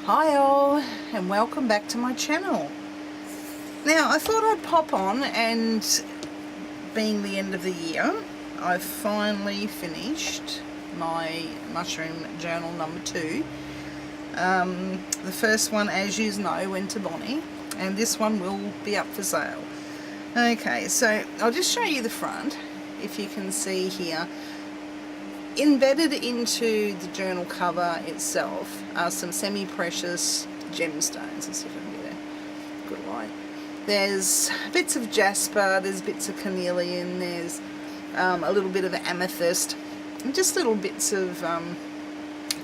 Hi all, and welcome back to my channel. Now I thought I'd pop on, and being the end of the year, I've finally finished my mushroom journal number 2. The first one, as you know, went to Bonnie, and this one will be up for sale. Okay, so I'll just show you the front. If you can see here, embedded into the journal cover itself are some semi-precious gemstones. Let's see if I can get a good light. There's bits of jasper, there's bits of carnelian, there's a little bit of amethyst, and just little bits of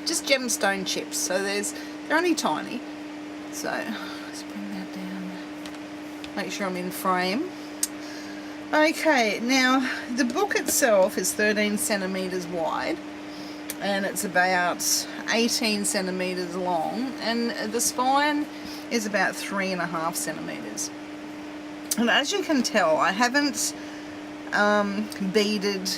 just gemstone chips. So they're only tiny. So let's bring that down. Make sure I'm in frame. Okay, now the book itself is 13 centimeters wide, and it's about 18 centimeters long, and the spine is about 3.5 centimeters. And as you can tell, I haven't beaded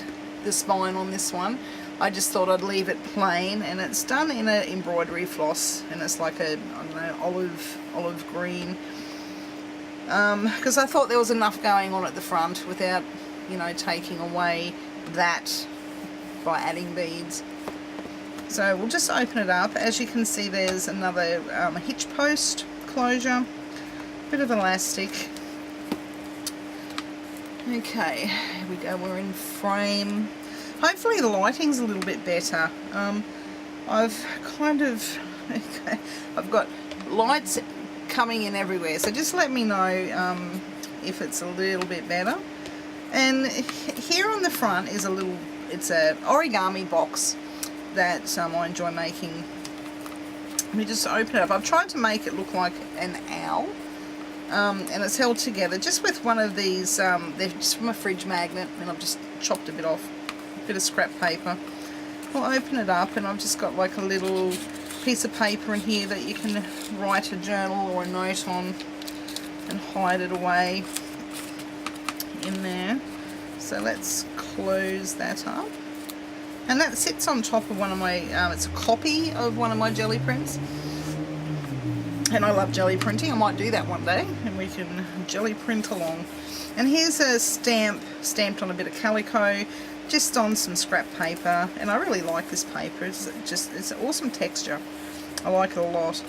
the spine on this one. I just thought I'd leave it plain, and it's done in an embroidery floss, and it's like a, I don't know, olive green. Because I thought there was enough going on at the front without, you know, taking away that by adding beads. So we'll just open it up. As you can see, there's another hitch post closure, bit of elastic. Okay, here we go, we're in frame. Hopefully the lighting's a little bit better. I've got lights coming in everywhere, so just let me know if it's a little bit better. And here on the front is it's a origami box that I enjoy making. Let me just open it up. I've tried to make it look like an owl, and it's held together just with one of these, they're just from a fridge magnet, and I've just chopped a bit off, a bit of scrap paper. I'll open it up, and I've just got like a little piece of paper in here that you can write a journal or a note on and hide it away in there. So let's close that up, and that sits on top of one of my it's a copy of one of my jelly prints, and I love jelly printing. I might do that one day and we can jelly print along. And here's a stamp stamped on a bit of calico, just on some scrap paper, and I really like this paper. It's an awesome texture. I like it a lot.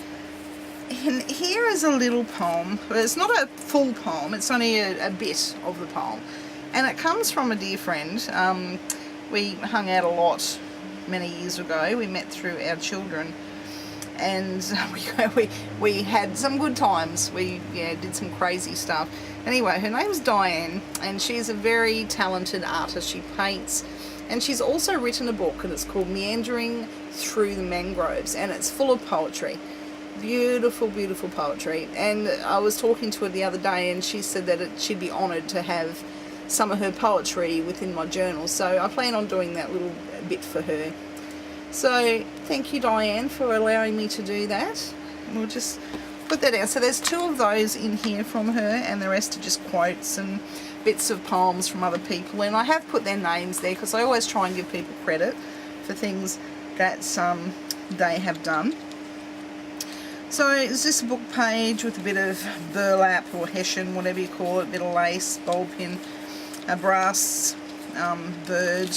And here is a little poem. It's not a full poem, it's only a bit of the poem, and it comes from a dear friend. We hung out a lot many years ago. We met through our children, and we had some good times. We did some crazy stuff. Anyway, her name's Diane, and she's a very talented artist. She paints, and she's also written a book, and it's called Meandering Through the Mangroves, and it's full of poetry. Beautiful, beautiful poetry. And I was talking to her the other day, and she said that she'd be honoured to have some of her poetry within my journal, so I plan on doing that little bit for her. So thank you, Diane, for allowing me to do that. We'll just put that down. So there's 2 of those in here from her, and the rest are just quotes and bits of poems from other people, and I have put their names there because I always try and give people credit for things that they have done. So it's just a book page with a bit of burlap or hessian, whatever you call it, a bit of lace, bowl pin, a brass bird.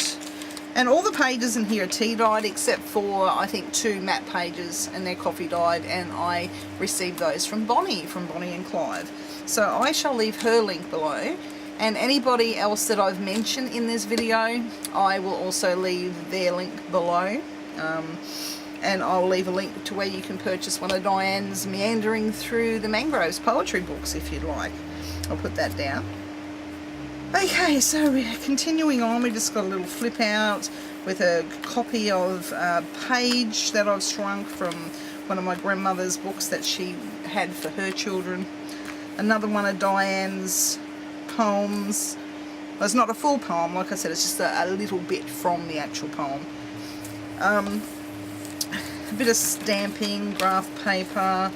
And all the pages in here are tea dyed, except for I think 2 matte pages, and they're coffee dyed, and I received those from Bonnie and Clyde. So I shall leave her link below, and anybody else that I've mentioned in this video, I will also leave their link below. And I'll leave a link to where you can purchase one of Diane's Meandering Through the Mangroves poetry books if you'd like. I'll put that down. Okay, so we're continuing on. We just got a little flip out with a copy of a page that I've shrunk from one of my grandmother's books that she had for her children. Another one of Diane's poems. Well, it's not a full poem, like I said, it's just a little bit from the actual poem. A bit of stamping, graph paper,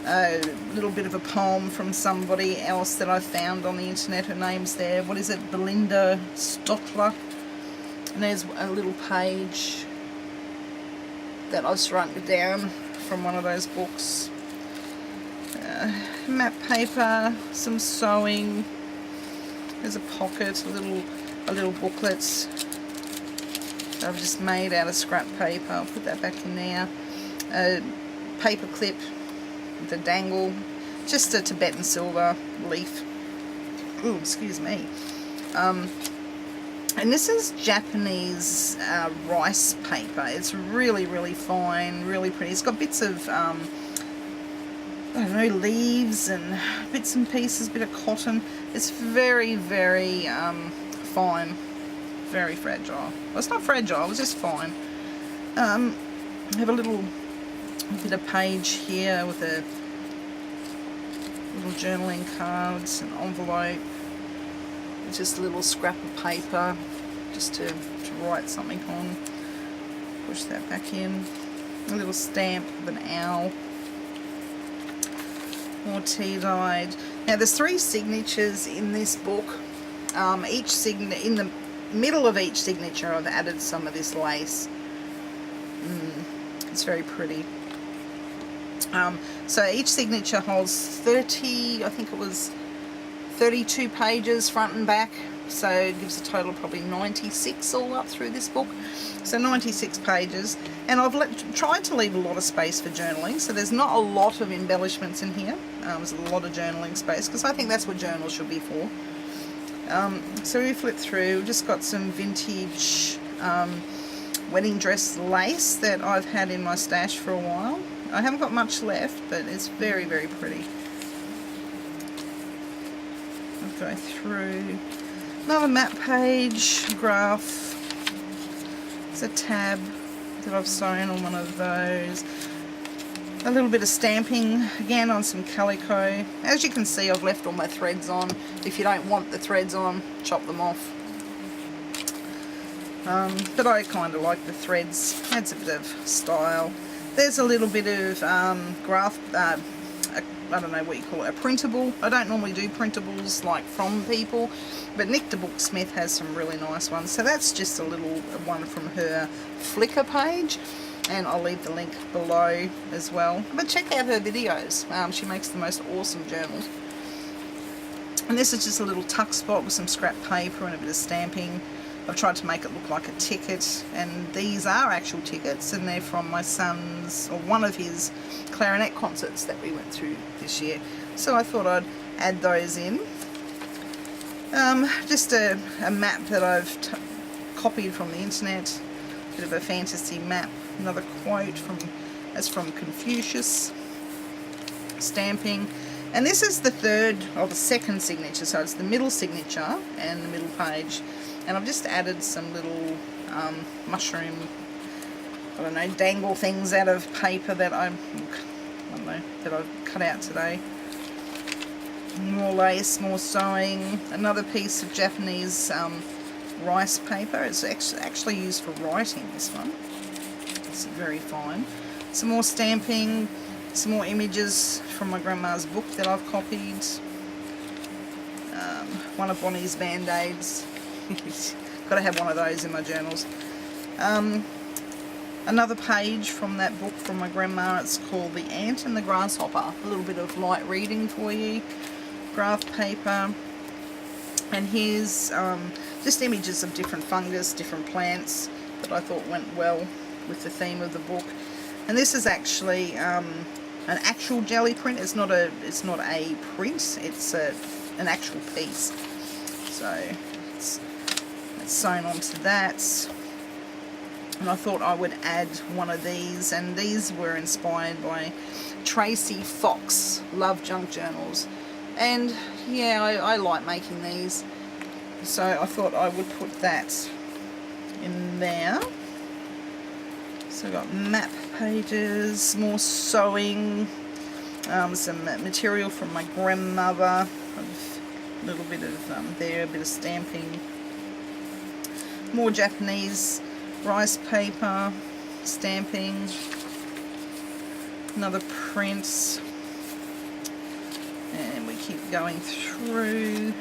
a little bit of a poem from somebody else that I found on the internet. Her name's there. What is it? Belinda Stotler. And there's a little page that I've shrunk down from one of those books. Map paper, some sewing. There's a pocket, a little booklet that I've just made out of scrap paper. I'll put that back in there. A paper clip with a dangle, just a Tibetan silver leaf. Ooh, excuse me. And this is Japanese rice paper. It's really, really fine, really pretty. It's got bits of, I don't know, leaves and bits and pieces, bit of cotton. It's very, very fine, very fragile. Well, it's not fragile, it's just fine. I have a little bit of page here with a little journaling cards, an envelope, just a little scrap of paper just to write something on. Push that back in. A little stamp of an owl. More tea dyed. Now there's 3 signatures in this book. In the middle of each signature I've added some of this lace. It's very pretty. So each signature holds 30, I think it was 32 pages front and back, so it gives a total of probably 96 all up through this book. So 96 pages, and I've tried to leave a lot of space for journaling, so there's not a lot of embellishments in here. There's a lot of journaling space, because I think that's what journals should be for. So we flip through, we've just got some vintage wedding dress lace that I've had in my stash for a while. I haven't got much left, but it's very, very pretty. I'll go through another map page, graph. There's a tab that I've sewn on one of those. A little bit of stamping, again on some calico. As you can see, I've left all my threads on. If you don't want the threads on, chop them off. But I kind of like the threads, adds a bit of style. There's a little bit of graph, I don't know what you call it, a printable. I don't normally do printables like from people, but Nick de Booksmith has some really nice ones. So that's just a little one from her Flickr page, and I'll leave the link below as well. But check out her videos. She makes the most awesome journals. And this is just a little tuck spot with some scrap paper and a bit of stamping. I've tried to make it look like a ticket, and these are actual tickets, and they're from my son's, or one of his clarinet concerts that we went through this year. So I thought I'd add those in. Just a map that I've copied from the internet, bit of a fantasy map. Another quote that's from Confucius. Stamping. And this is the third, or the second signature, so it's the middle signature and the middle page. And I've just added some little mushroom, I don't know, dangle things out of paper that that I've cut out today. More lace, more sewing. Another piece of Japanese rice paper. It's actually used for writing, this one. It's very fine. Some more stamping, some more images from my grandma's book that I've copied. One of Bonnie's Band-Aids. Got to have one of those in my journals. Another page from that book from my grandma. It's called The Ant and the Grasshopper. A little bit of light reading for you. Graph paper. And here's just images of different fungus, different plants that I thought went well with the theme of the book. And this is actually an actual jelly print. It's not a print. It's an actual piece. So it's sewn onto that, and I thought I would add one of these, and these were inspired by Tracy Fox Love Junk Journals, and yeah, I like making these, so I thought I would put that in there. So I've got map pages, more sewing, some material from my grandmother, a little bit of there, a bit of stamping. More Japanese rice paper, stamping, another print, and we keep going through.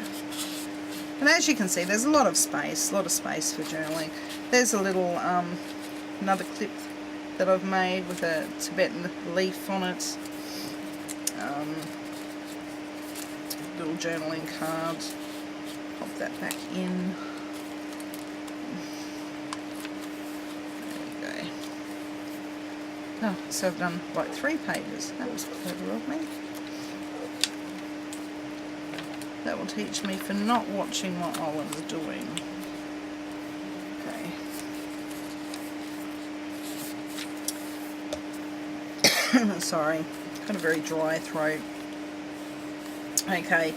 And as you can see, there's a lot of space for journaling. There's a little, another clip that I've made with a Tibetan leaf on it. Little journaling card. Pop that back in. There we go. Oh, so I've done like 3 pages. That was clever of me. That will teach me for not watching what Owen's doing. Okay. Sorry, got a very dry throat. Okay,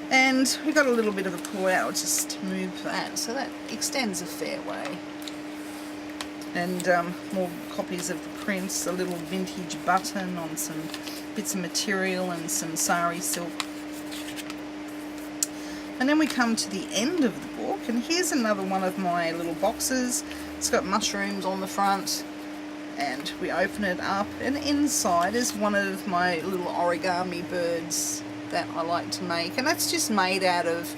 and we've got a little bit of a pull out. I'll just move that so that extends a fair way. And more copies of the prints, a little vintage button on some bits of material and some sari silk. And then we come to the end of the book, and here's another one of my little boxes. It's got mushrooms on the front, and we open it up, and inside is one of my little origami birds that I like to make, and that's just made out of,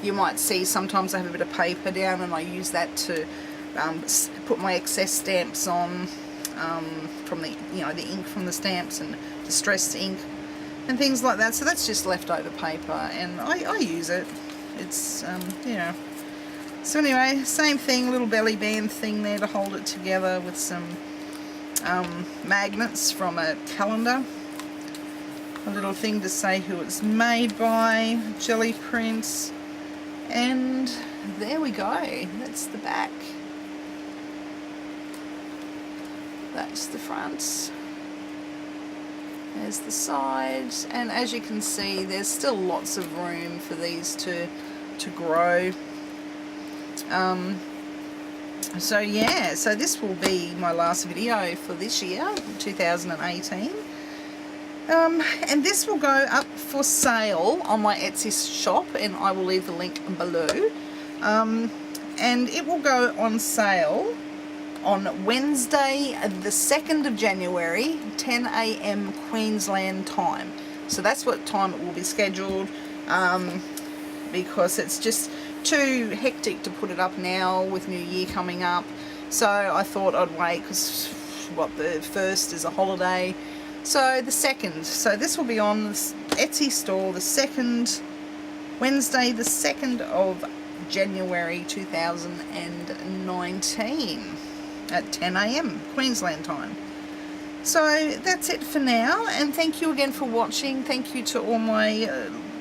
you might see sometimes I have a bit of paper down and I use that to put my excess stamps on from the, the ink from the stamps and distressed ink and things like that. So that's just leftover paper, and I use it. It's so anyway, same thing, little belly band thing there to hold it together with some magnets from a calendar. A little thing to say who it's made by, jelly prints, and there we go. That's the back. That's the front. There's the sides, and as you can see, there's still lots of room for these to grow. So yeah, so this will be my last video for this year, 2018. And this will go up for sale on my Etsy shop, and I will leave the link below. And it will go on sale on Wednesday the 2nd of January, 10 AM Queensland time. So that's what time it will be scheduled, because it's just too hectic to put it up now with New Year coming up. So I thought I'd wait, because the 1st is a holiday. So the 2nd, so this will be on the Etsy store the 2nd, Wednesday the 2nd of January 2019 at 10 AM Queensland time. So that's it for now, and thank you again for watching. Thank you to all my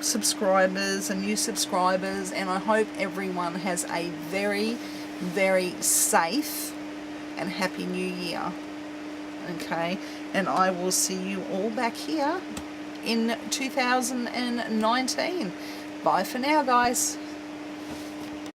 subscribers and new subscribers, and I hope everyone has a very, very safe and happy New Year. Okay, and I will see you all back here in 2019. Bye for now, guys.